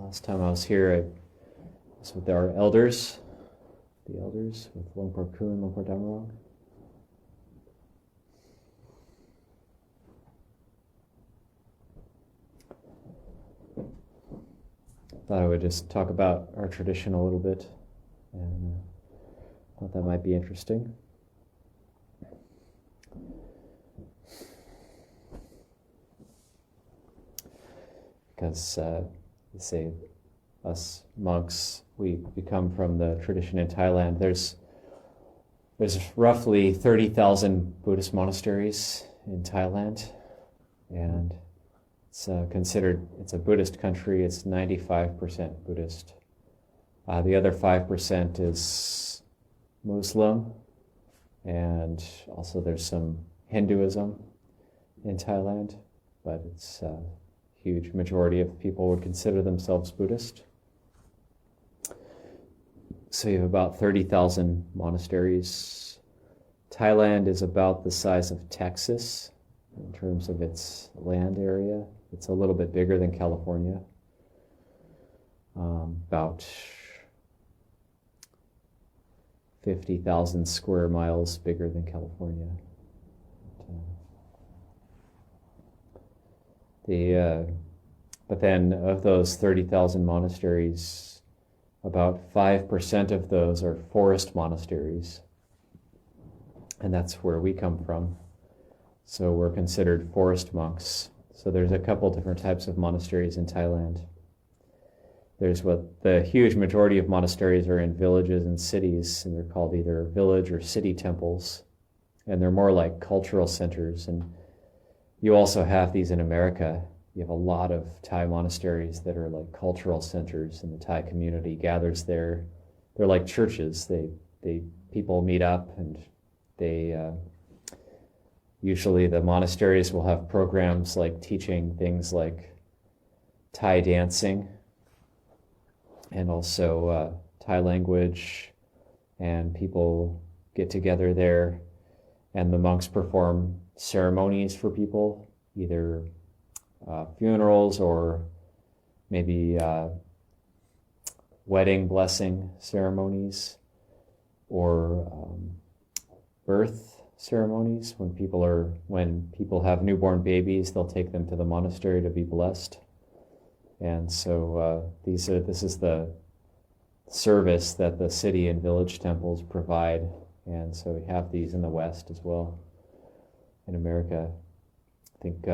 Last time I was here, I was with our elders, the elders, with Longpo Ku and Longpo Dhamma. Thought I would just talk about our tradition a little bit, and thought that might be interesting. Because they say us monks, we come from the tradition in Thailand. There's roughly 30,000 Buddhist monasteries in Thailand, and it's considered, it's a Buddhist country. It's 95% Buddhist. The other 5% is Muslim, and also there's some Hinduism in Thailand, but it's huge majority of people would consider themselves Buddhist. So you have about 30,000 monasteries. Thailand is about the size of Texas in terms of its land area. It's a little bit bigger than California. About 50,000 square miles bigger than California. But then of those 30,000 monasteries, about 5% of those are forest monasteries. And that's where we come from. So we're considered forest monks. So there's a couple different types of monasteries in Thailand. There's what the huge majority of monasteries are in villages and cities, and they're called either village or city temples. And they're more like cultural centers. And you also have these in America. You have a lot of Thai monasteries that are like cultural centers, and the Thai community gathers there. They're like churches. They people meet up, and they usually the monasteries will have programs like teaching things like Thai dancing, and also Thai language, and people get together there, and the monks perform ceremonies for people, either funerals or maybe wedding blessing ceremonies, or birth ceremonies. When people have newborn babies, they'll take them to the monastery to be blessed. And so this is the service that the city and village temples provide. And so we have these in the West as well. In America, I think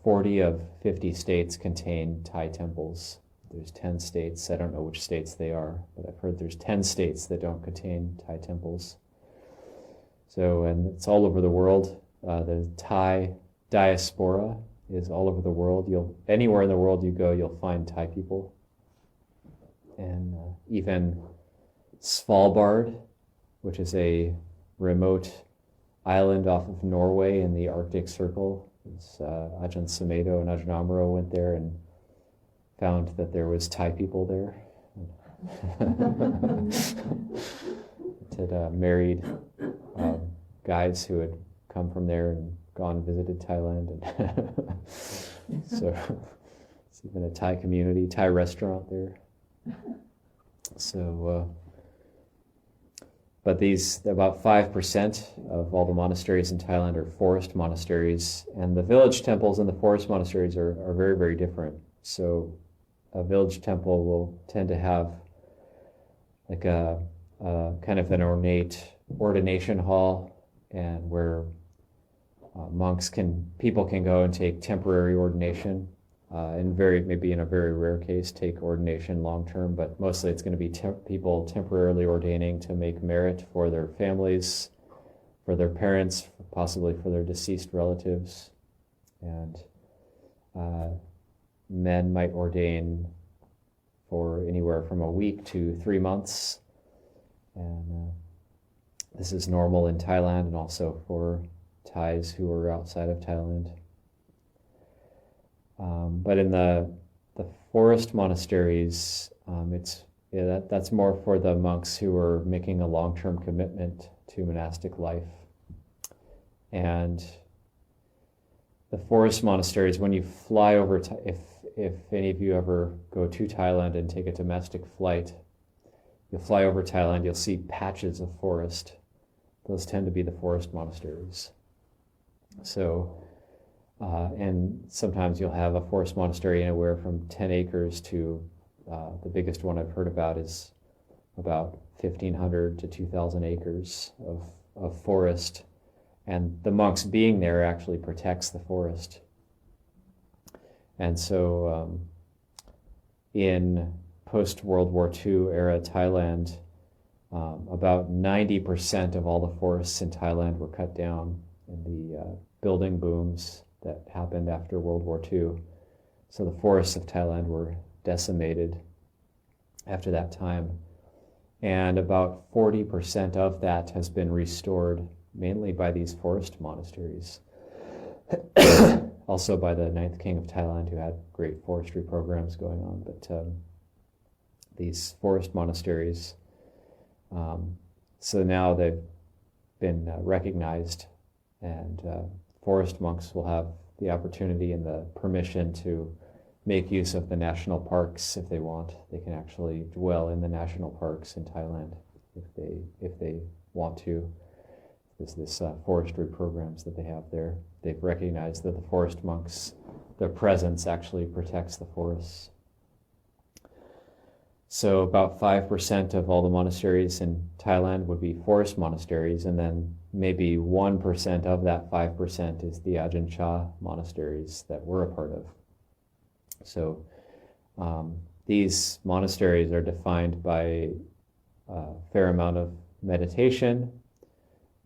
40 of 50 states contain Thai temples. There's 10 states. I don't know which states they are, but I've heard there's 10 states that don't contain Thai temples. So, and it's all over the world. The Thai diaspora is all over the world. Anywhere in the world you go, you'll find Thai people. And even Svalbard, which is a remote island off of Norway in the Arctic Circle. Ajahn Sumedho and Ajahn Amaro went there and found that there was Thai people there. Had married guys who had come from there and gone and visited Thailand. And so it's even a Thai community, Thai restaurant there. So but about 5% of all the monasteries in Thailand are forest monasteries, and the village temples and the forest monasteries are very, very different. So a village temple will tend to have like a kind of an ornate ordination hall, and where people can go and take temporary ordination, and maybe in a very rare case take ordination long term, but mostly it's going to be people temporarily ordaining to make merit for their families, for their parents, possibly for their deceased relatives. And men might ordain for anywhere from a week to 3 months, and this is normal in Thailand and also for Thais who are outside of Thailand. But in the forest monasteries, that's more for the monks who are making a long-term commitment to monastic life. And the forest monasteries, when you fly over, if any of you ever go to Thailand and take a domestic flight, you'll fly over Thailand, you'll see patches of forest. Those tend to be the forest monasteries. So, and sometimes you'll have a forest monastery anywhere from 10 acres to the biggest one I've heard about is about 1,500 to 2,000 acres of forest. And the monks being there actually protects the forest. And so in post-World War II era Thailand, about 90% of all the forests in Thailand were cut down in the building booms that happened after World War II. So the forests of Thailand were decimated after that time. And about 40% of that has been restored, mainly by these forest monasteries. Also by the ninth king of Thailand, who had great forestry programs going on. But these forest monasteries, so now they've been recognized, and forest monks will have the opportunity and the permission to make use of the national parks if they want. They can actually dwell in the national parks in Thailand if they want to. There's this forestry programs that they have there. They've recognized that the forest monks, their presence actually protects the forests. So about 5% of all the monasteries in Thailand would be forest monasteries, and then maybe 1% of that 5% is the Ajahn monasteries that we're a part of. So these monasteries are defined by a fair amount of meditation,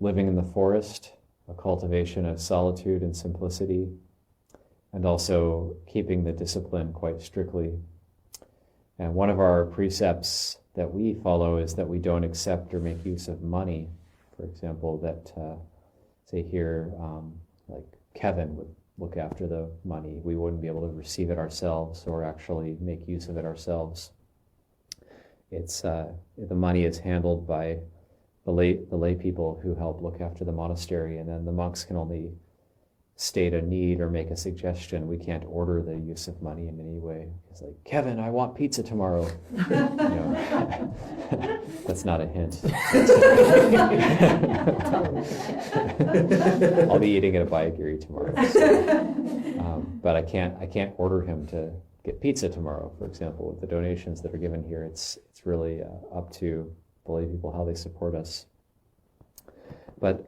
living in the forest, a cultivation of solitude and simplicity, and also keeping the discipline quite strictly. And one of our precepts that we follow is that we don't accept or make use of money. For example, that, say here, like Kevin would look after the money. We wouldn't be able to receive it ourselves or actually make use of it ourselves. It's the money is handled by the lay people who help look after the monastery, and then the monks can only state a need or make a suggestion. We can't order the use of money in any way. It's like, Kevin, I want pizza tomorrow. That's not a hint. I'll be eating at a Bayagiri tomorrow. So, but I can't order him to get pizza tomorrow, for example. With the donations that are given here, it's really up to the lay people how they support us. But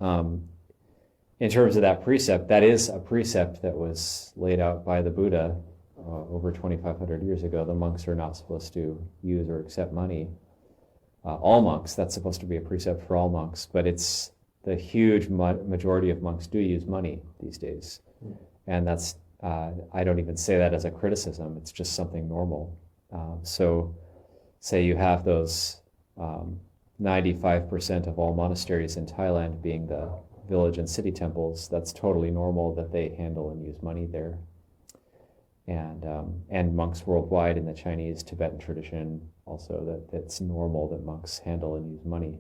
in terms of that precept, that is a precept that was laid out by the Buddha over 2,500 years ago. The monks are not supposed to use or accept money. All monks, that's supposed to be a precept for all monks, but it's the huge majority of monks do use money these days. And that's, I don't even say that as a criticism, it's just something normal. So say you have those 95% of all monasteries in Thailand being the village and city temples, that's totally normal that they handle and use money there. And monks worldwide in the Chinese, Tibetan tradition also, that's normal that monks handle and use money.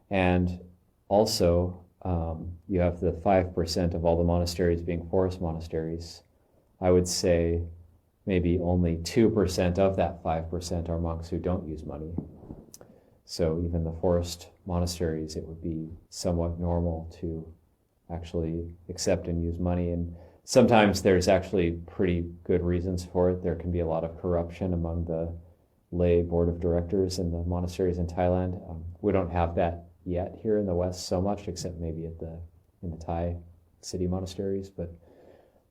And also, you have the 5% of all the monasteries being forest monasteries. I would say maybe only 2% of that 5% are monks who don't use money. So even the forest monasteries, it would be somewhat normal to actually accept and use money. And sometimes there's actually pretty good reasons for it. There can be a lot of corruption among the lay board of directors in the monasteries in Thailand. We don't have that yet here in the West so much, except maybe in the Thai city monasteries. But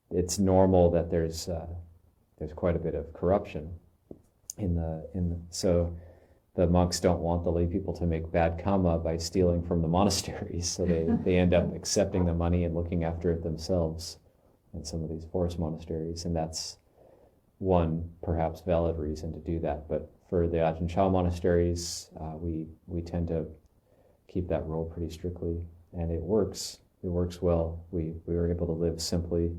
it's normal that there's quite a bit of corruption so the monks don't want the lay people to make bad karma by stealing from the monasteries, so they end up accepting the money and looking after it themselves in some of these forest monasteries, and that's one perhaps valid reason to do that. But for the Ajahn Chah monasteries, we tend to keep that rule pretty strictly, and it works. It works well. We were able to live simply.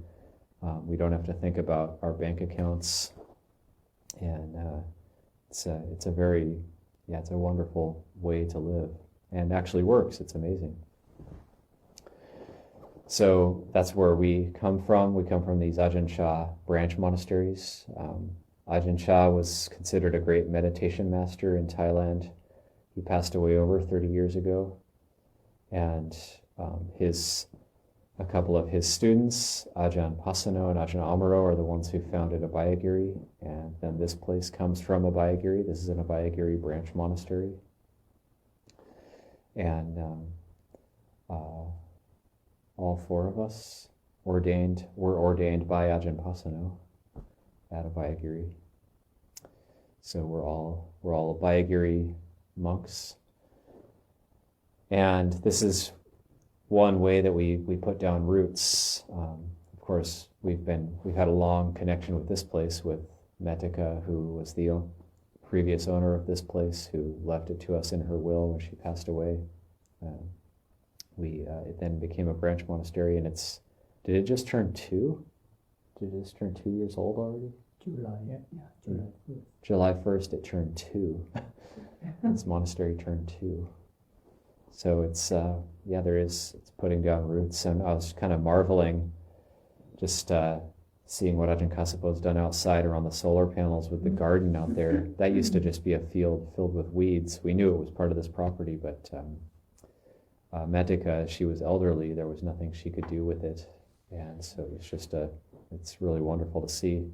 We don't have to think about our bank accounts, and it's a wonderful way to live, and actually works. It's amazing. So that's where we come from. We come from these Ajahn Chah branch monasteries. Ajahn Chah was considered a great meditation master in Thailand. He passed away over 30 years ago. And a couple of his students, Ajahn Pasano and Ajahn Amaro, are the ones who founded Abhayagiri. And then this place comes from Abhayagiri. This is an Abhayagiri branch monastery. And all four of us were ordained by Ajahn Pasano at Abhayagiri. So we're all Abhayagiri monks. And this is one way that we put down roots. Of course, we've had a long connection with this place, with Metika, who was the previous owner of this place, who left it to us in her will when she passed away. It then became a branch monastery, and did it just turn 2? Did it just turn 2 years old already? July 1st it turned 2. This monastery turned 2. So it's putting down roots. And I was kind of marveling just seeing what Ajahn Kasapo's done outside around the solar panels with the garden out there. That used to just be a field filled with weeds. We knew it was part of this property, but Metika, she was elderly. There was nothing she could do with it. And so it's really wonderful to see.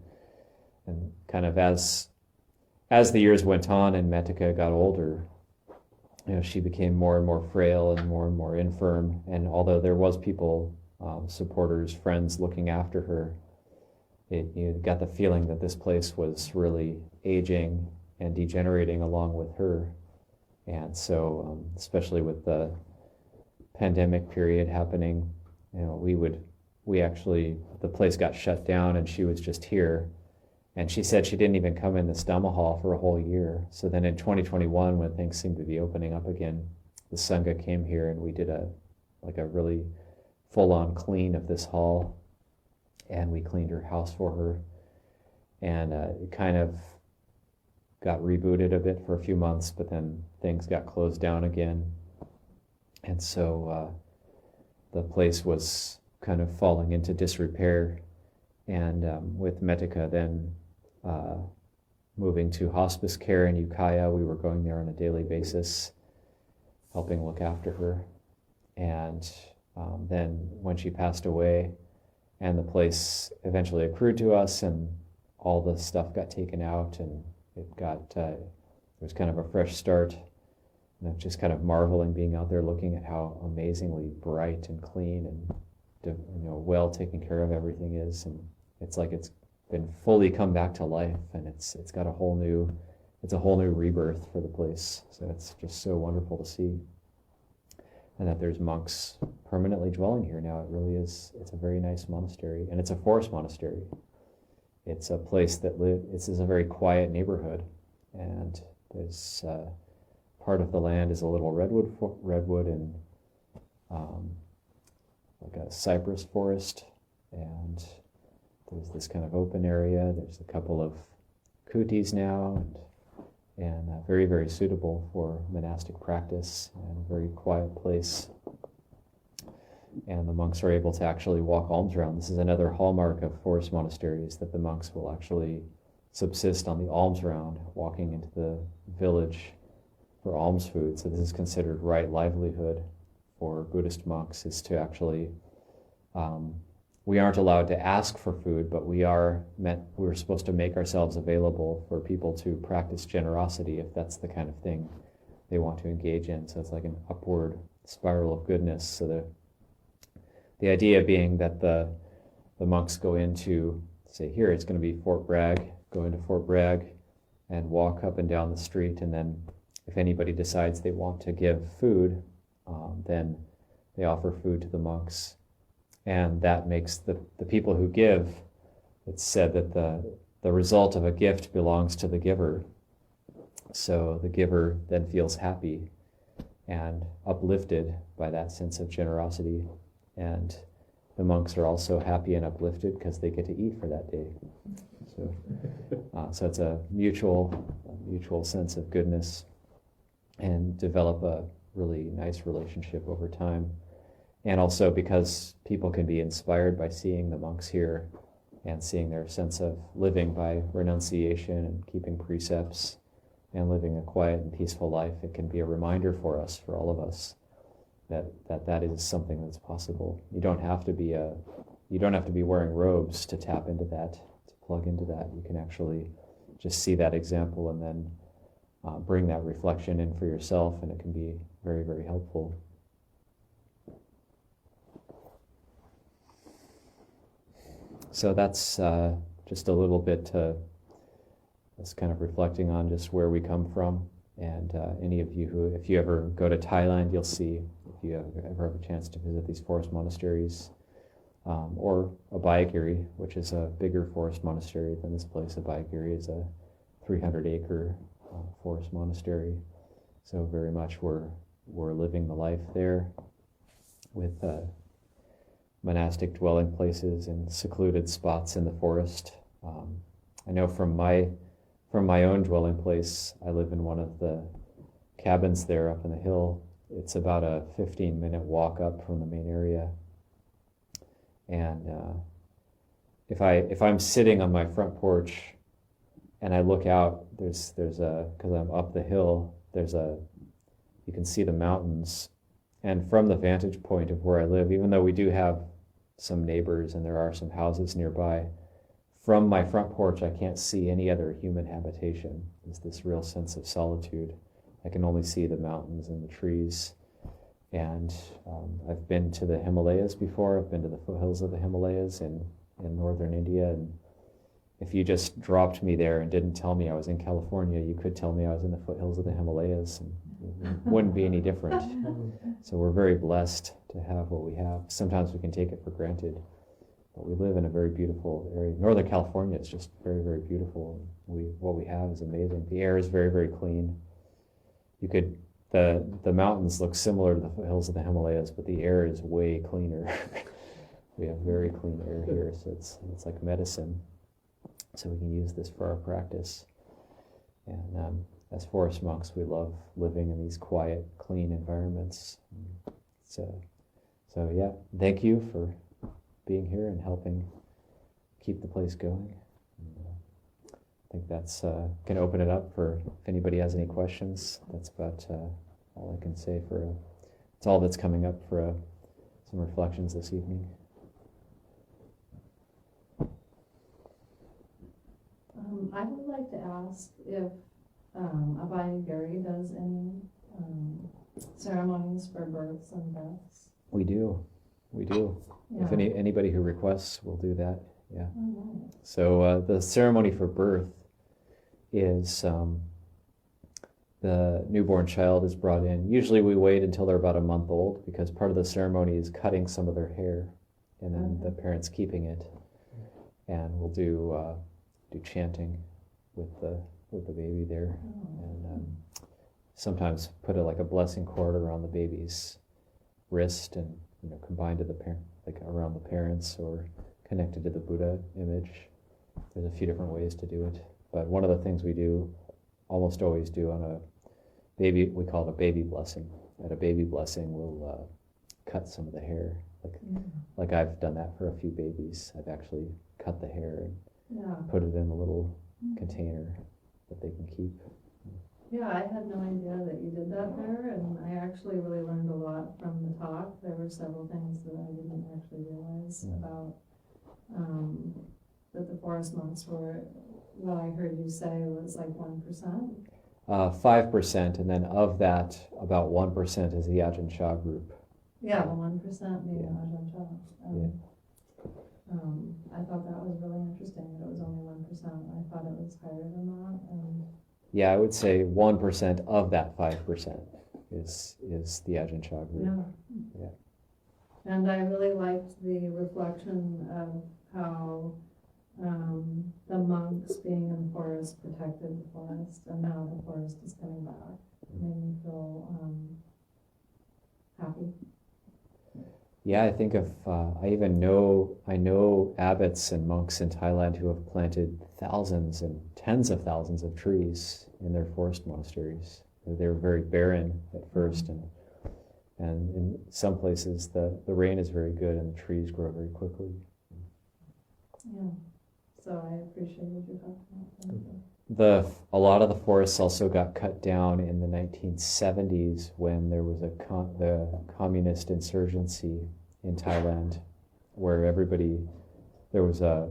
And kind of as the years went on and Metika got older, she became more and more frail and more infirm. And although there was people, supporters, friends looking after her, you got the feeling that this place was really aging and degenerating along with her. And so, especially with the pandemic period happening, the place got shut down and she was just here. And she said she didn't even come in this Dhamma hall for a whole year. So then in 2021, when things seemed to be opening up again, the Sangha came here and we did a really full-on clean of this hall. And we cleaned her house for her. And it kind of got rebooted a bit for a few months, but then things got closed down again. And so the place was kind of falling into disrepair. And with Metika then moving to hospice care in Ukiah, we were going there on a daily basis, helping look after her. And then when she passed away, and the place eventually accrued to us, and all the stuff got taken out, and it was kind of a fresh start. And just kind of marveling being out there looking at how amazingly bright and clean and well taken care of everything is. And it's like it's been fully come back to life, and it's got a whole new rebirth for the place. So it's just so wonderful to see. And that there's monks permanently dwelling here now. It really is. It's a very nice monastery, and it's a forest monastery. It's a place this is a very quiet neighborhood, and there's part of the land is a little redwood and like a cypress forest, and there's this kind of open area. There's a couple of kutis now, and very, very suitable for monastic practice, and a very quiet place. And the monks are able to actually walk alms round. This is another hallmark of forest monasteries, that the monks will actually subsist on the alms round, walking into the village for alms food. So this is considered right livelihood for Buddhist monks, is to actually, we aren't allowed to ask for food, but we're supposed to make ourselves available for people to practice generosity if that's the kind of thing they want to engage in. So it's like an upward spiral of goodness. So the idea being that the monks go into, say here, it's going to be Fort Bragg, go into Fort Bragg and walk up and down the street, and then if anybody decides they want to give food, then they offer food to the monks. And that makes the people who give, it's said that the result of a gift belongs to the giver. So the giver then feels happy and uplifted by that sense of generosity. And the monks are also happy and uplifted because they get to eat for that day. So it's a mutual sense of goodness, and develop a really nice relationship over time. And also because people can be inspired by seeing the monks here and seeing their sense of living by renunciation and keeping precepts and living a quiet and peaceful life. It can be a reminder for us, for all of us, that is something that's possible. You don't have to be wearing robes to tap into that, to plug into that. You can actually just see that example and then bring that reflection in for yourself, and it can be very, very helpful. So that's just a little bit that's kind of reflecting on just where we come from. And any of you who, if you ever go to Thailand, you'll see, if you ever have a chance to visit these forest monasteries, or Abhayagiri, which is a bigger forest monastery than this place. Abhayagiri is a 300-acre forest monastery. So very much we're living the life there with monastic dwelling places and secluded spots in the forest. I know from my own dwelling place, I live in one of the cabins there up in the hill. It's about a 15-minute walk up from the main area. And if I'm sitting on my front porch and I look out, there's because I'm up the hill, you can see the mountains. And from the vantage point of where I live, even though we do have some neighbors and there are some houses nearby, from my front porch, I can't see any other human habitation. There's this real sense of solitude. I can only see the mountains and the trees. And I've been to the Himalayas before. I've been to the foothills of the Himalayas in northern India. And if you just dropped me there and didn't tell me I was in California, you could tell me I was in the foothills of the Himalayas, and it wouldn't be any different. So we're very blessed to have what we have. Sometimes we can take it for granted, but we live in a very beautiful area. Northern California is just very, very beautiful. What we have is amazing. The air is very, very clean. The mountains look similar to the foothills of the Himalayas, but the air is way cleaner. We have very clean air here, so it's like medicine. So we can use this for our practice. And as forest monks, we love living in these quiet, clean environments. So yeah, thank you for being here and helping keep the place going. And, I think that's can open it up for if anybody has any questions. That's about all I can say for it's all that's coming up for some reflections this evening. I would like to ask if Abhayagiri does any ceremonies for births and deaths. We do. Yeah. If anybody who requests will do that, yeah. Oh, right. So the ceremony for birth is the newborn child is brought in. Usually we wait until they're about a month old, because part of the ceremony is cutting some of their hair and then the parents keeping it. And we'll do chanting with the baby there, and sometimes put a blessing cord around the baby's wrist, and combined to the parent, like around the parents, or connected to the Buddha image. There's a few different ways to do it, but one of the things we do, almost always do on a baby, we call it a baby blessing. At a baby blessing, we'll cut some of the hair, like I've done that for a few babies. I've actually cut the hair and put it in a little container that they can keep. Yeah, I had no idea that you did that there, and I actually really learned a lot from the talk. There were several things that I didn't actually realize about that the forest monks were, what I heard you say was like 1%? 5%, and then of that, about 1% is the Ajahn Chah group. Yeah, the 1% being Ajahn Chah. I thought that was really interesting that it was only 1%. I thought it was higher than that. Yeah, I would say 1% of that 5% is the Ajahn Chah group. Yeah. And I really liked the reflection of how the monks being in the forest protected the forest, and now the forest is coming back. It made me feel happy. Yeah, I think of, I know abbots and monks in Thailand who have planted thousands and tens of thousands of trees in their forest monasteries. They were very barren at first, and And in some places, the rain is very good and the trees grow very quickly. Yeah. So I appreciated you talking about that. A lot of the forests also got cut down in the 1970s when there was the communist insurgency in Thailand, where there was a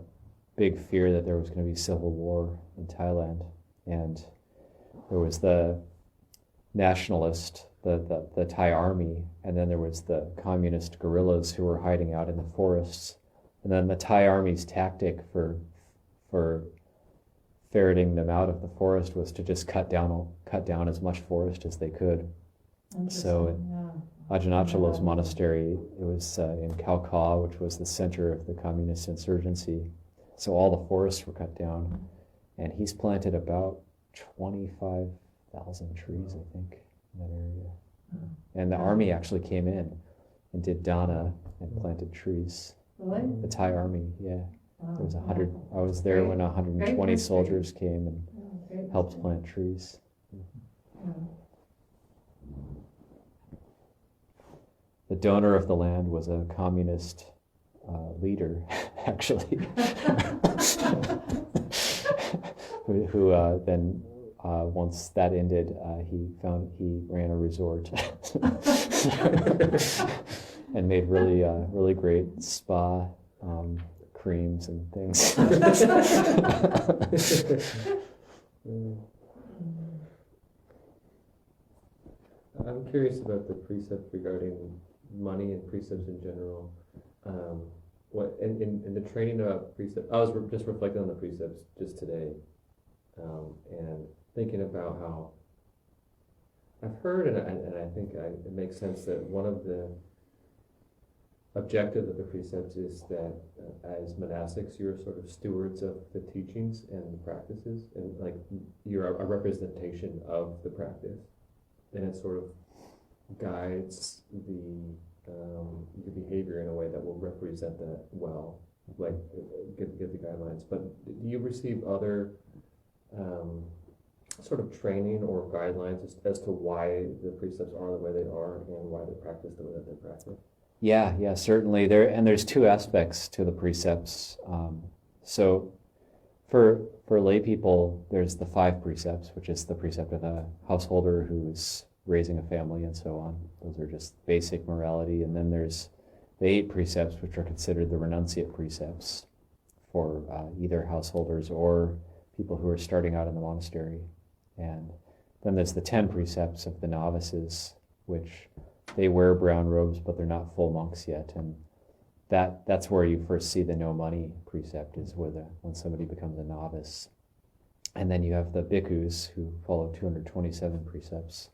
big fear that there was going to be civil war in Thailand, and there was the nationalist, the Thai army, and then there was the communist guerrillas who were hiding out in the forests, and then the Thai army's tactic for ferreting them out of the forest was to just cut down as much forest as they could. So Ajahn Monastery, it was in Kalka, which was the center of the communist insurgency. So all the forests were cut down, and he's planted about 25,000 trees, I think, in that area. And the army actually came in and did Dhamma and planted trees. Really? The Thai army, yeah. Wow. There was 100. I was there when 120 soldiers came and helped plant trees. Yeah. The donor of the land was a communist leader, actually, who then, once that ended, he ran a resort and made really great spa creams and things. I'm curious about the precept regarding money and precepts in general. What in the training about precept, I was just reflecting on the precepts just today, and thinking about how I've heard, and I think it makes sense that one of the objective of the precepts is that as monastics, you're sort of stewards of the teachings and the practices, and like you're a representation of the practice, and it sort of guides your behavior in a way that will represent that well, like give the guidelines. But do you receive other sort of training or guidelines as to why the precepts are the way they are and why they practice the way that they practice? Yeah, certainly. There's two aspects to the precepts. So for lay people, there's the 5 precepts, which is the precept of a householder who's raising a family and so on. Those are just basic morality. And then there's the 8 precepts, which are considered the renunciate precepts for either householders or people who are starting out in the monastery. And then there's the 10 precepts of the novices, which they wear brown robes, but they're not full monks yet. And that's where you first see the no money precept, is when somebody becomes a novice. And then you have the bhikkhus who follow 227 precepts.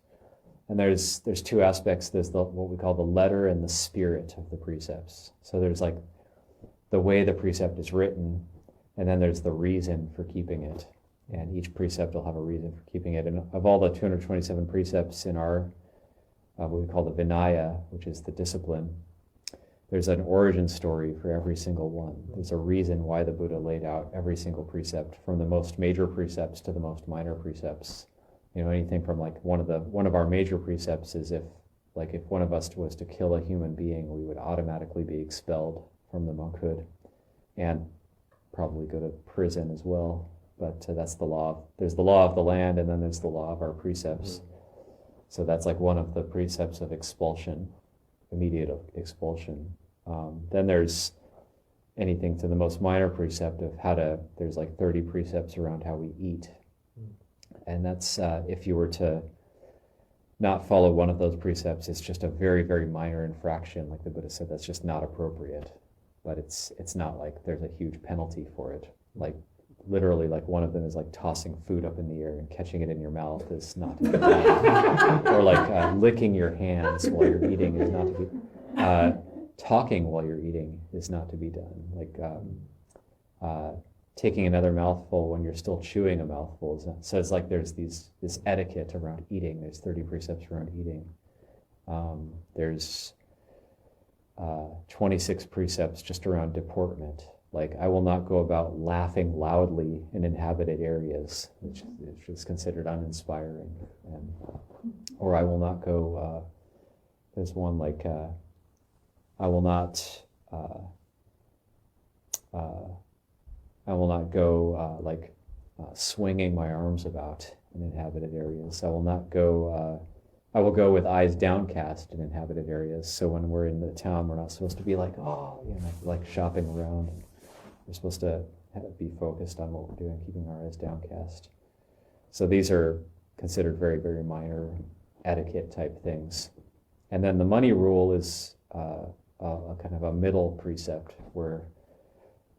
And there's 2 aspects. There's what we call the letter and the spirit of the precepts. So there's like the way the precept is written, and then there's the reason for keeping it. And each precept will have a reason for keeping it. And of all the 227 precepts in our what we call the Vinaya, which is the discipline, there's an origin story for every single one. There's a reason why the Buddha laid out every single precept, from the most major precepts to the most minor precepts. You know, anything from like one of our major precepts is if one of us was to kill a human being, we would automatically be expelled from the monkhood and probably go to prison as well. But that's the law. There's the law of the land, and then there's the law of our precepts. So that's like one of the precepts of expulsion, immediate expulsion. Then there's anything to the most minor precept of there's like 30 precepts around how we eat. And that's, if you were to not follow one of those precepts, it's just a very, very minor infraction. Like the Buddha said, that's just not appropriate. But it's not like there's a huge penalty for it. Like literally, like one of them is like tossing food up in the air and catching it in your mouth is not to be done. Or like licking your hands while you're eating is not to be. Talking while you're eating is not to be done. Like taking another mouthful when you're still chewing a mouthful is not. So it's like there's this etiquette around eating. There's 30 precepts around eating. There's 26 precepts just around deportment. Like, I will not go about laughing loudly in inhabited areas, which is considered uninspiring. Or I will not go there's one like, I will not go swinging my arms about in inhabited areas. I will not go. I will go with eyes downcast in inhabited areas. So when we're in the town, we're not supposed to be like, oh, like shopping around. We're supposed to be focused on what we're doing, keeping our eyes downcast. So these are considered very, very minor etiquette type things. And then the money rule is a kind of a middle precept where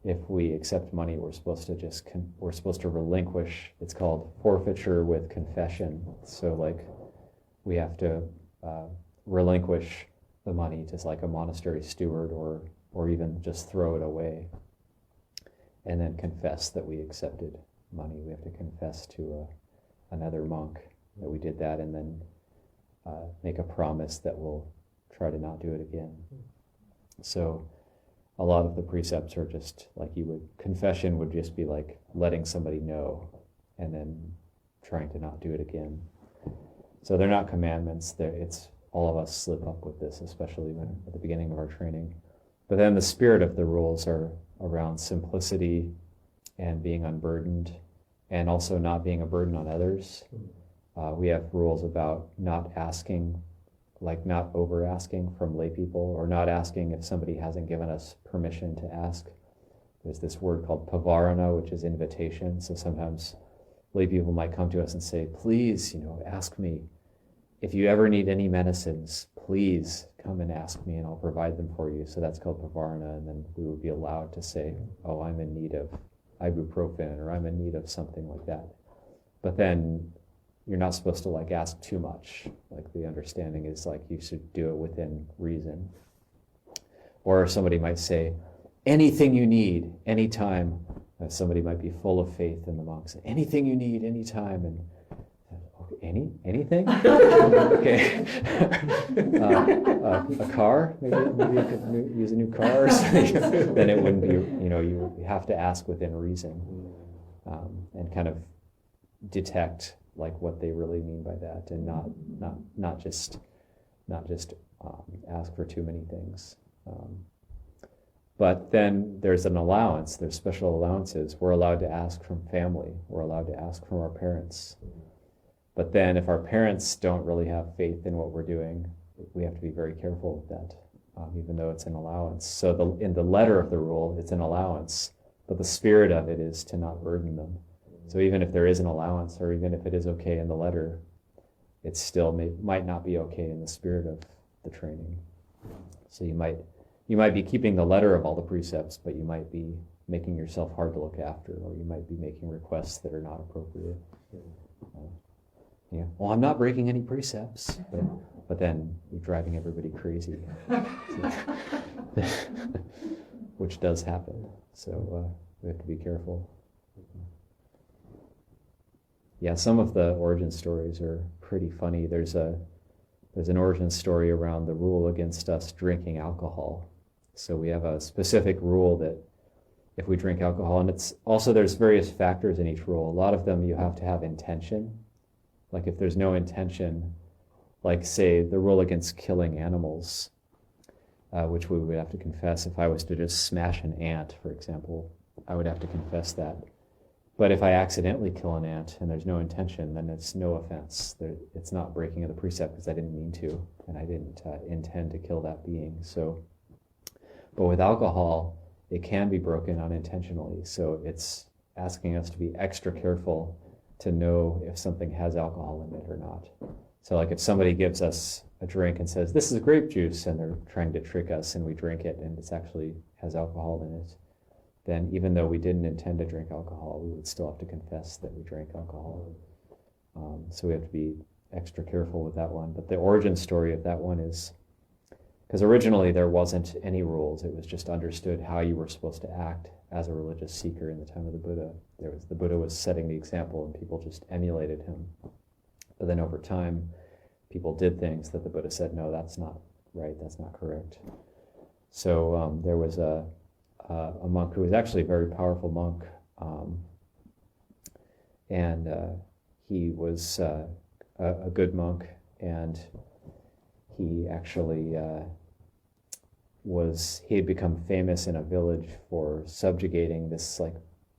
if we accept money, we're supposed to relinquish. It's called forfeiture with confession. So like we have to relinquish the money to like a monastery steward or even just throw it away, and then confess that we accepted money. We have to confess to another monk that we did that, and then make a promise that we'll try to not do it again. So a lot of the precepts are just like confession would just be like letting somebody know and then trying to not do it again. So they're not commandments. It's all of us slip up with this, especially when at the beginning of our training. But then the spirit of the rules are around simplicity and being unburdened, and also not being a burden on others. We have rules about not asking, like not over asking from lay people, or not asking if somebody hasn't given us permission to ask. There's this word called pavarana, which is invitation. So sometimes lay people might come to us and say, please, ask me. If you ever need any medicines, please come and ask me and I'll provide them for you. So that's called pavarana. And then we would be allowed to say, oh, I'm in need of ibuprofen, or I'm in need of something like that. But then you're not supposed to like ask too much. Like the understanding is like you should do it within reason. Or somebody might say, anything you need, anytime. Somebody might be full of faith in the monks. Anything you need, anytime. And anything? Okay. A car? Maybe you could use a new car or something. Then it wouldn't be, you have to ask within reason, and kind of detect like what they really mean by that, and not just ask for too many things. But then there's an allowance. There's special allowances. We're allowed to ask from family. We're allowed to ask from our parents. But then if our parents don't really have faith in what we're doing, we have to be very careful with that, even though it's an allowance. So in the letter of the rule, it's an allowance, but the spirit of it is to not burden them. So even if there is an allowance, or even if it is okay in the letter, it still might not be okay in the spirit of the training. So you might be keeping the letter of all the precepts, but you might be making yourself hard to look after, or you might be making requests that are not appropriate. Well, I'm not breaking any precepts, but then you're driving everybody crazy, which does happen. So we have to be careful. Yeah, some of the origin stories are pretty funny. There's an origin story around the rule against us drinking alcohol. So we have a specific rule that if we drink alcohol, and it's also, there's various factors in each rule. A lot of them you have to have intention. Like if there's no intention, like say the rule against killing animals, which we would have to confess. If I was to just smash an ant, for example, I would have to confess that. But if I accidentally kill an ant and there's no intention, then it's no offense. It's not breaking of the precept because I didn't mean to, and I didn't intend to kill that being. So, but with alcohol, it can be broken unintentionally. So it's asking us to be extra careful to know if something has alcohol in it or not. So like if somebody gives us a drink and says, this is grape juice, and they're trying to trick us and we drink it and it's actually has alcohol in it, then even though we didn't intend to drink alcohol, we would still have to confess that we drank alcohol. So we have to be extra careful with that one. But the origin story of that one is, because originally there wasn't any rules, it was just understood how you were supposed to act as a religious seeker in the time of the Buddha. The Buddha was setting the example and people just emulated him. But then over time, people did things that the Buddha said, no, that's not right, that's not correct. So there was a monk who was actually a very powerful monk, and he was a good monk, and he actually he had become famous in a village for subjugating this like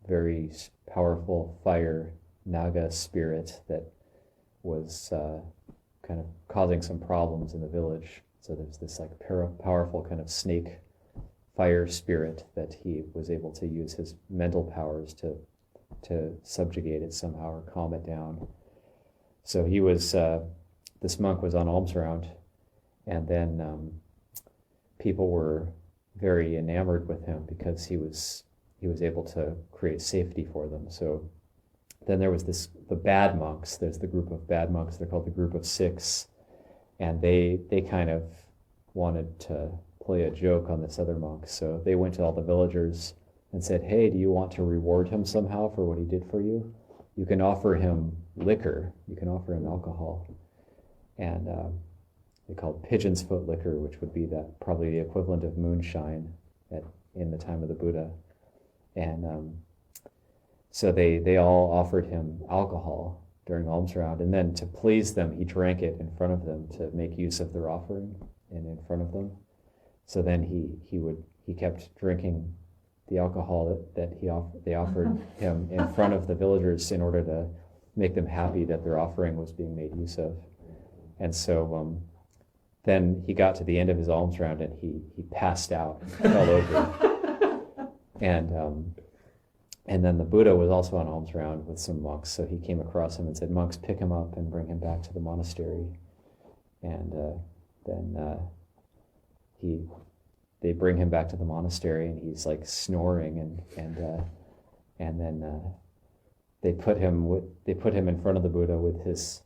very powerful fire naga spirit that was kind of causing some problems in the village. So there's this like powerful kind of snake fire spirit that he was able to use his mental powers to subjugate it somehow or calm it down. So he was, this monk was on alms round, and then people were very enamored with him because he was able to create safety for them. So then there was the bad monks. There's the group of bad monks. They're called the group of six, and they kind of wanted to play a joke on this other monk. So they went to all the villagers and said, "Hey, do you want to reward him somehow for what he did for you? You can offer him liquor. You can offer him alcohol." And they called pigeon's foot liquor, which would be probably the equivalent of moonshine in the time of the Buddha. And so they all offered him alcohol during alms round, and then to please them, he drank it in front of them to make use of their offering and in front of them. So then he kept drinking the alcohol that they offered him in front of the villagers in order to make them happy that their offering was being made use of. And so then he got to the end of his alms round and he passed out and fell over. And then the Buddha was also on alms round with some monks, so he came across him and said, "Monks, pick him up and bring him back to the monastery." And then they bring him back to the monastery, and he's like snoring, and then they put him in front of the Buddha with his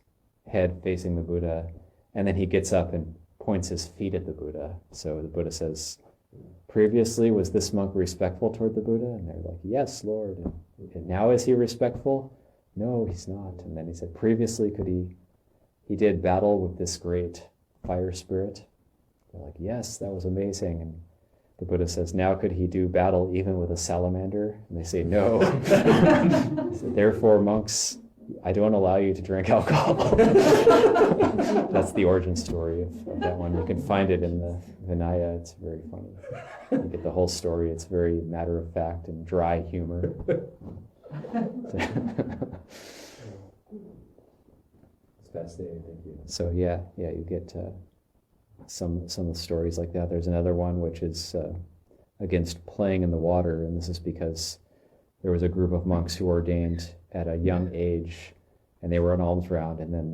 head facing the Buddha, and then he gets up and points his feet at the Buddha. So the Buddha says, "Previously, was this monk respectful toward the Buddha?" And they're like, "Yes, Lord." And now is he respectful? "No, he's not." And then he said, "Previously, he did battle with this great fire spirit?" They're like, "Yes, that was amazing." And the Buddha says, "Now could he do battle even with a salamander?" And they say, "No." So, "Therefore, monks, I don't allow you to drink alcohol." That's the origin story of that one. You can find it in the Vinaya. It's very funny. You get the whole story. It's very matter of fact and dry humor. It's fascinating, thank you. So yeah, you get some of the stories like that. There's another one which is against playing in the water, and this is because there was a group of monks who ordained at a young age, and they were on alms round, and then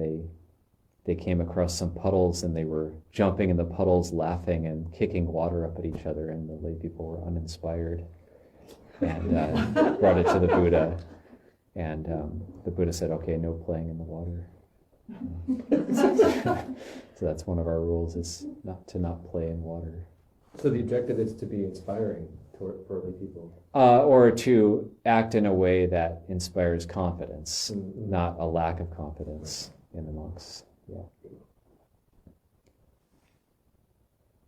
they came across some puddles, and they were jumping in the puddles, laughing and kicking water up at each other, and the lay people were uninspired, and brought it to the Buddha, and the Buddha said, "Okay, no playing in the water." So that's one of our rules, is not play in water. So the objective is to be inspiring for lay people. Or to act in a way that inspires confidence, Mm-hmm. not a lack of confidence in the monks. Yeah.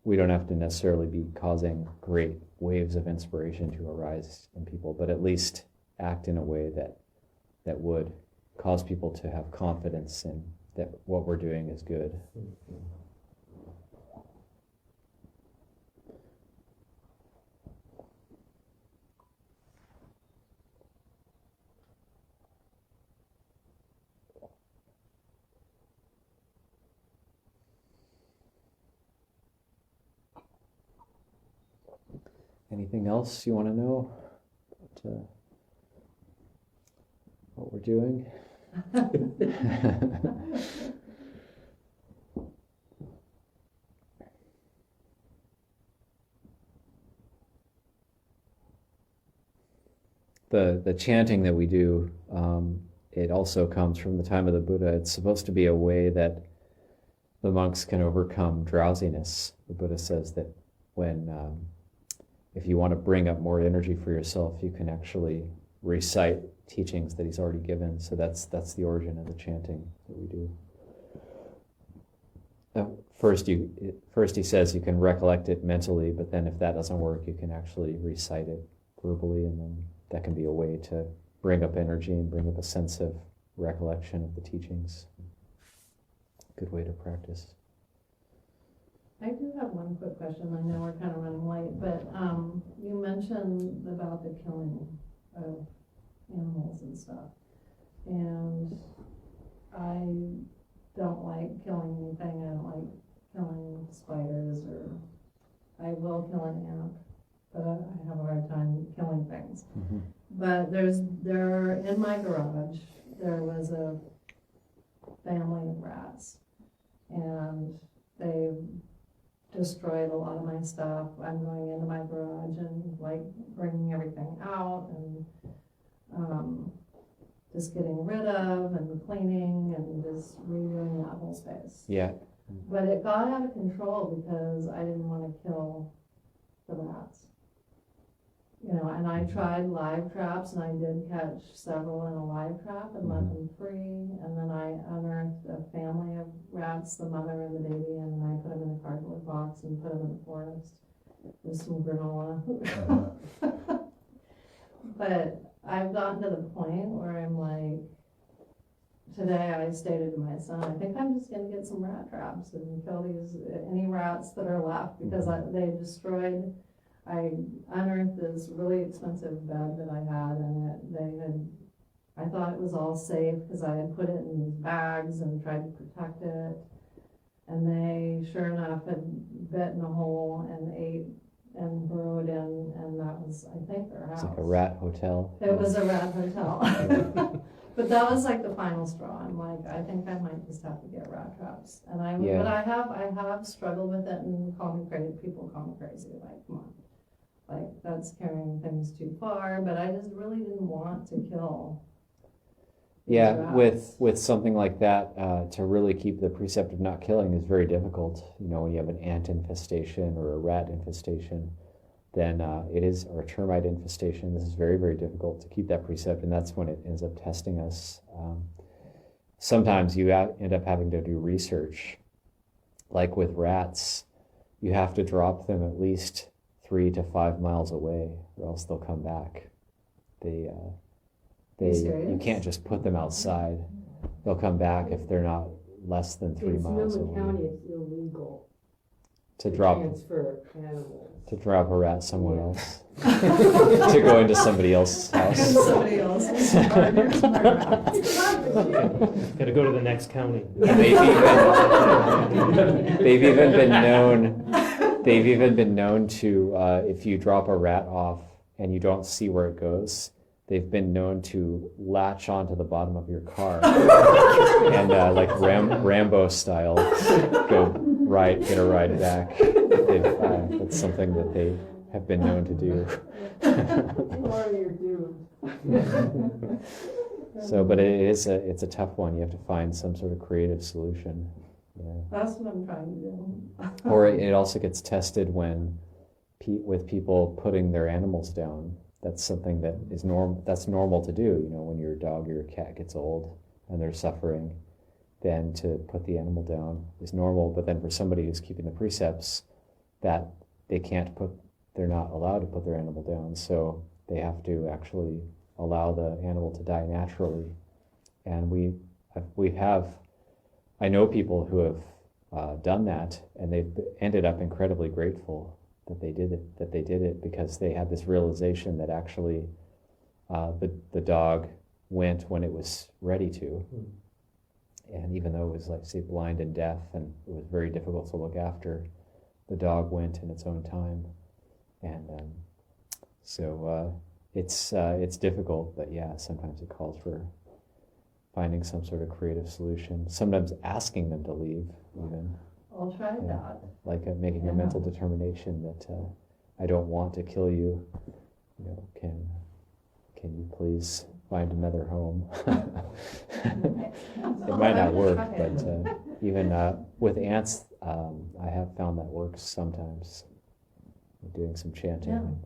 We don't have to necessarily be causing great waves of inspiration to arise in people, but at least act in a way that would cause people to have confidence in that what we're doing is good. Mm-hmm. Anything else you want to know about what we're doing? The chanting that we do, it also comes from the time of the Buddha. It's supposed to be a way that the monks can overcome drowsiness. The Buddha says that if you want to bring up more energy for yourself, you can actually recite teachings that he's already given. So that's the origin of the chanting that we do. First he says you can recollect it mentally, but then if that doesn't work, you can actually recite it verbally, and then that can be a way to bring up energy and bring up a sense of recollection of the teachings. Good way to practice. I do have one quick question. I know we're kind of running late, but you mentioned about the killing of animals and stuff. And I don't like killing anything. I don't like killing spiders, or I will kill an ant, but I have a hard time killing things. Mm-hmm. But in my garage, there was a family of rats, and they destroyed a lot of my stuff. I'm going into my garage and like bringing everything out and just getting rid of and cleaning and just redoing that whole space. Yeah. But it got out of control because I didn't want to kill the rats. You know, and I tried live traps, and I did catch several in a live trap and let them free. And then I unearthed a family of rats, the mother and the baby, and I put them in a cardboard box and put them in the forest with some granola. But I've gotten to the point where I'm like, today I stated to my son, I think I'm just going to get some rat traps and kill any rats that are left, because they destroyed. I unearthed this really expensive bed that I had, and I thought it was all safe because I had put it in bags and tried to protect it. And they, sure enough, had bitten a hole and ate and burrowed in, and that was, I think, their house. It's like a rat hotel. It was a rat hotel. But that was like the final straw. I'm like, I think I might just have to get rat traps. And but I have struggled with it and people call me crazy. Like, come on. Like, that's carrying things too far, but I just really didn't want to kill. Yeah, rats. with something like that, to really keep the precept of not killing is very difficult. You know, when you have an ant infestation or a rat infestation, then or a termite infestation, this is very, very difficult to keep that precept, and that's when it ends up testing us. Sometimes you end up having to do research. Like with rats, you have to drop them at least 3 to 5 miles away, or else they'll come back. You can't just put them outside. They'll come back if they're not less than 3 miles away. In Sonoma County, it's illegal to transfer animals. To drop a rat somewhere else. To go into somebody else's house. Somebody else's. Got to go to the next county. They've even been known. They've even been known to, if you drop a rat off and you don't see where it goes, they've been known to latch onto the bottom of your car and like Rambo style, get a ride back. That's something that they have been known to do. Or you're doomed. So, but it's a tough one. You have to find some sort of creative solution. Yeah. That's what I'm trying to do. Or it also gets tested with people putting their animals down. That's something that is that's normal to do. You know, when your dog or your cat gets old and they're suffering, then to put the animal down is normal. But then for somebody who's keeping the precepts, that they're not allowed to put their animal down. So they have to actually allow the animal to die naturally. And I know people who have done that, and they've ended up incredibly grateful that they did it because they had this realization that actually the dog went when it was ready to. And even though it was, like, say, blind and deaf, and it was very difficult to look after, the dog went in its own time. And so it's difficult, but yeah, sometimes it calls for finding some sort of creative solution. Sometimes asking them to leave, even. I'll try that. Like making a mental determination that I don't want to kill you. You know, can you please find another home? It might not work, but even with ants, I have found that works sometimes. Doing some chanting.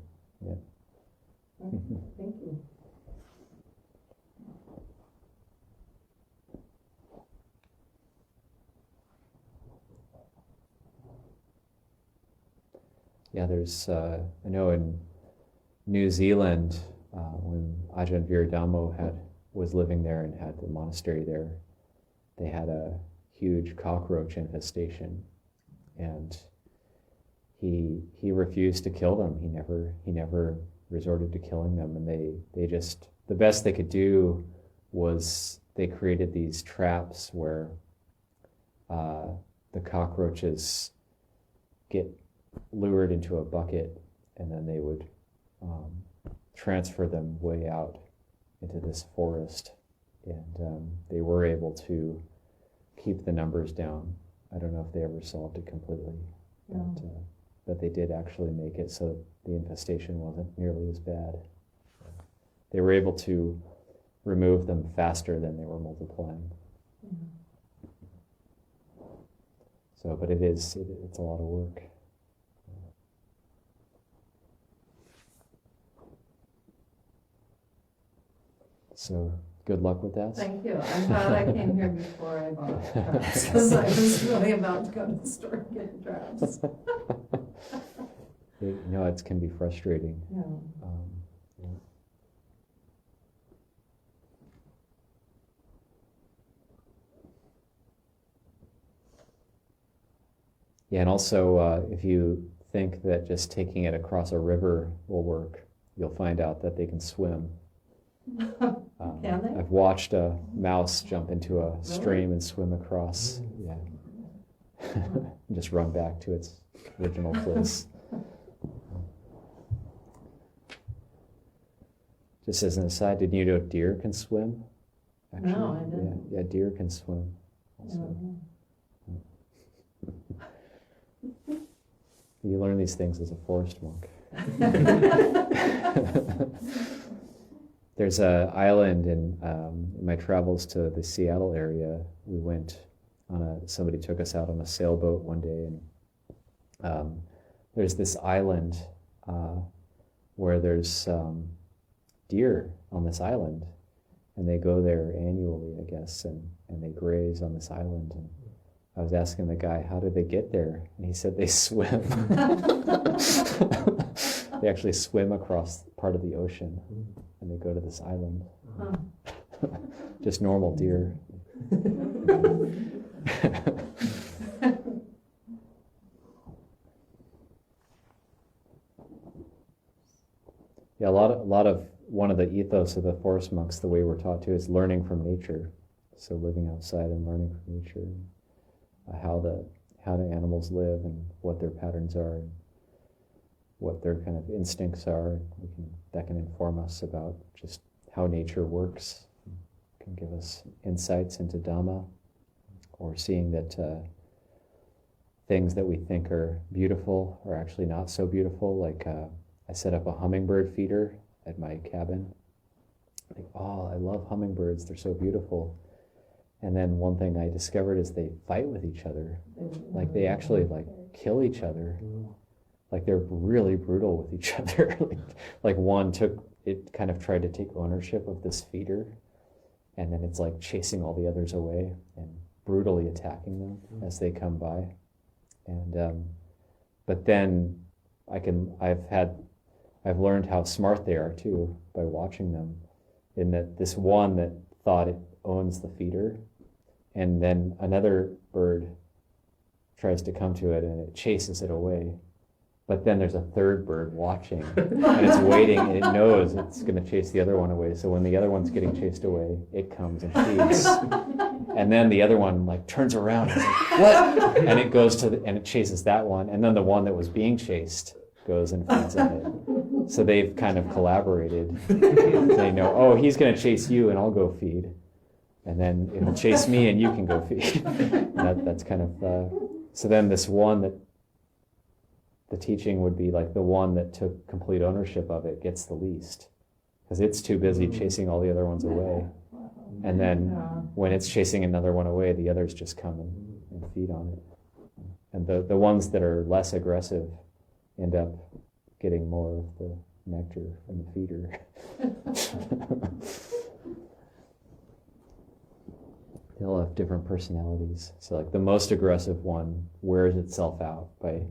Yeah. Thank you. Yeah, there's, I know in New Zealand, when Ajahn Dhamma was living there and had the monastery there, they had a huge cockroach infestation. And he refused to kill them. He never resorted to killing them, and they just, the best they could do was they created these traps where the cockroaches get lured into a bucket, and then they would transfer them way out into this forest, and they were able to keep the numbers down. I don't know if they ever solved it completely, but they did actually make it so the infestation wasn't nearly as bad. They were able to remove them faster than they were multiplying. So, but it's a lot of work. So, good luck with that. Thank you. I'm glad I came here before I bought traps, because I was really about to go to the store and get traps. It can be frustrating. Yeah. Yeah. Yeah, and also if you think that just taking it across a river will work, you'll find out that they can swim. Can they? I've watched a mouse jump into a stream and swim across. Yeah. Just run back to its original place. Just as an aside, did you know deer can swim? Actually? No, I didn't. Yeah, deer can swim also. You learn these things as a forest monk. There's an island in my travels to the Seattle area. We went on somebody took us out on a sailboat one day, and there's this island where there's deer on this island, and they go there annually, I guess, and they graze on this island. And I was asking the guy, how did they get there? And he said they swim. They actually swim across part of the ocean, and they go to this island. Just normal deer. Yeah, a lot of one of the ethos of the forest monks, the way we're taught to, is learning from nature. So living outside and learning from nature, how the animals live and what their patterns are, and what their kind of instincts are. That can inform us about just how nature works. It can give us insights into Dhamma, or seeing that things that we think are beautiful are actually not so beautiful. Like I set up a hummingbird feeder at my cabin. Like, oh, I love hummingbirds, they're so beautiful. And then one thing I discovered is they fight with each other. Like they actually kill each other. Like they're really brutal with each other. like one kind of tried to take ownership of this feeder, and then it's like chasing all the others away and brutally attacking them as they come by. And but then I've learned how smart they are too by watching them, in that this one that thought it owns the feeder, and then another bird tries to come to it and it chases it away. But then there's a third bird watching, and it's waiting, and it knows it's going to chase the other one away. So when the other one's getting chased away, it comes and feeds. And then the other one turns around and is like, what? And it goes and it chases that one. And then the one that was being chased goes and feeds on it. So they've kind of collaborated. They know, oh, he's going to chase you and I'll go feed. And then it'll chase me and you can go feed. That's kind of, so then this one that, the teaching would be like the one that took complete ownership of it gets the least, because it's too busy chasing all the other ones away. And then when it's chasing another one away, the others just come and feed on it. And the ones that are less aggressive end up getting more of the nectar from the feeder. They all have different personalities. So like the most aggressive one wears itself out by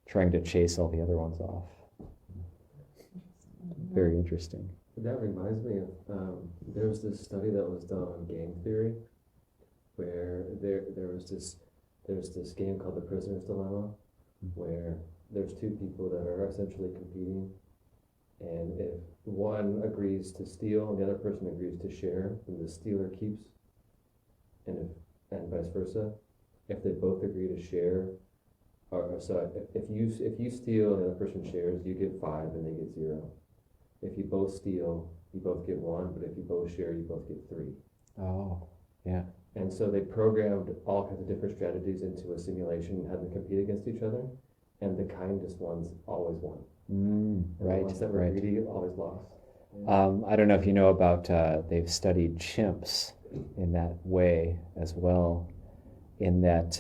trying to chase all the other ones off. Very interesting. That reminds me of, there was this study that was done on game theory, where there was this game called The Prisoner's Dilemma, where there's two people that are essentially competing, and if one agrees to steal and the other person agrees to share, then the stealer keeps, and vice versa. If they both agree to share, or so if you steal and the other person shares, you get 5 and they get 0. If you both steal, you both get 1, but if you both share, you both get 3. Oh, yeah. And so they programmed all kinds of different strategies into a simulation and had them compete against each other, and the kindest ones always won. And Right, the ones that were right. greedy always lost. I don't know if you know about, they've studied chimps in that way as well, in that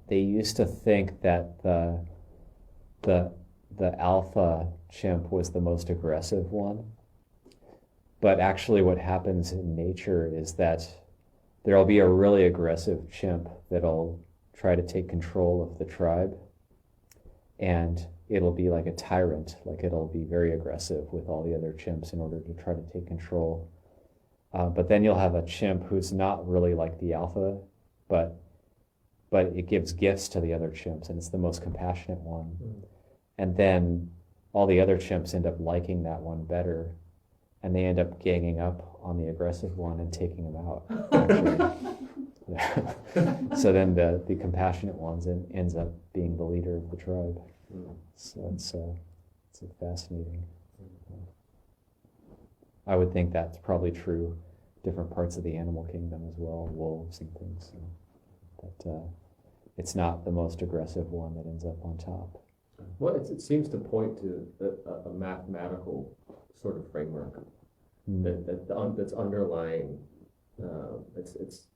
they used to think that the alpha chimp was the most aggressive one. But actually what happens in nature is that there'll be a really aggressive chimp that'll try to take control of the tribe, and it'll be like a tyrant, like it'll be very aggressive with all the other chimps in order to try to take control. But then you'll have a chimp who's not really like the alpha, but it gives gifts to the other chimps, and it's the most compassionate one. And then all the other chimps end up liking that one better, and they end up ganging up on the aggressive one and taking him out. So then the compassionate ones ends up being the leader of the tribe. So it's fascinating. I would think that's probably true different parts of the animal kingdom as well, wolves and things. But it's not the most aggressive one that ends up on top. Well, it seems to point to a mathematical sort of framework that's underlying. It's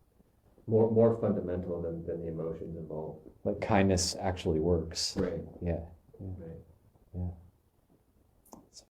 more fundamental than the emotions involved. Like kindness actually works. Right. Yeah. Right. Yeah.